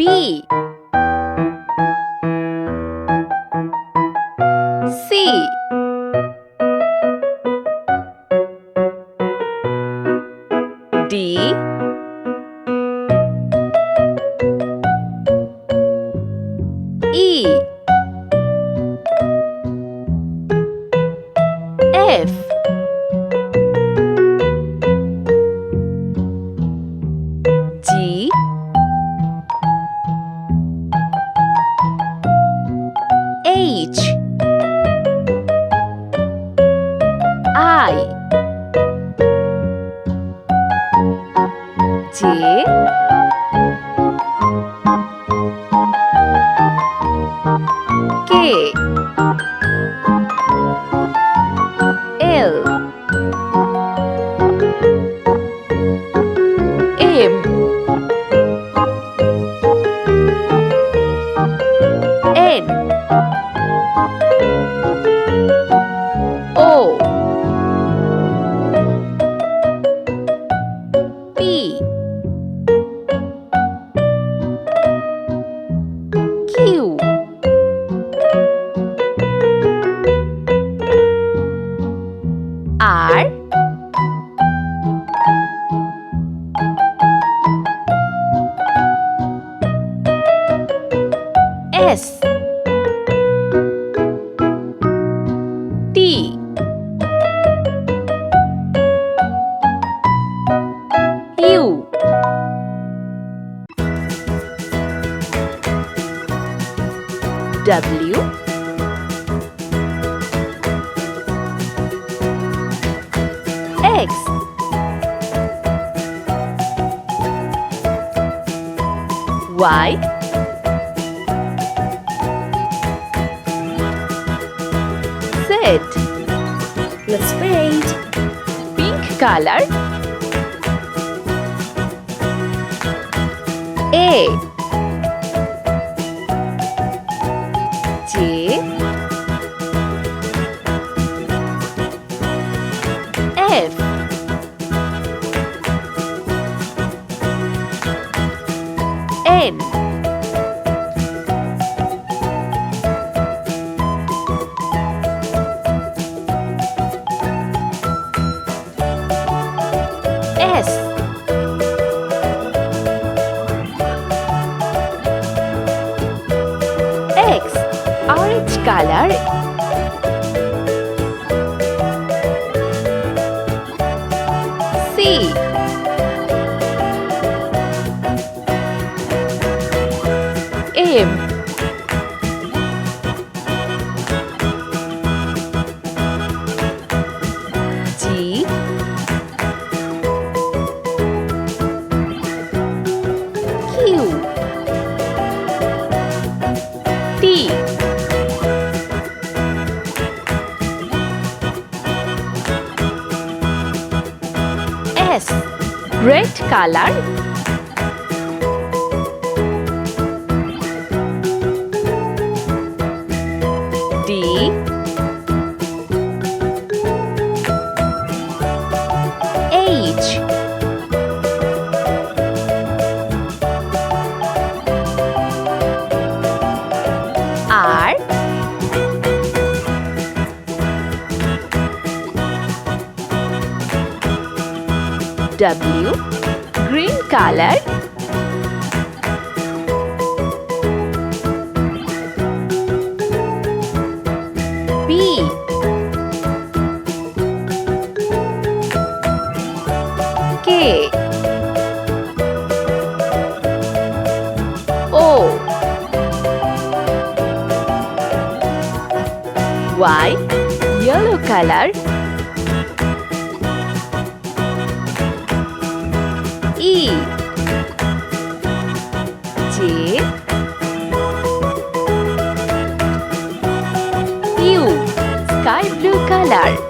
B C D E F G H I J K L M N O P Q R S T U W X Y Z. Let's wait. Pink color A J F N S X orange color C M G Q T S red color D H R W green color B K O Y yellow color E J U sky blue color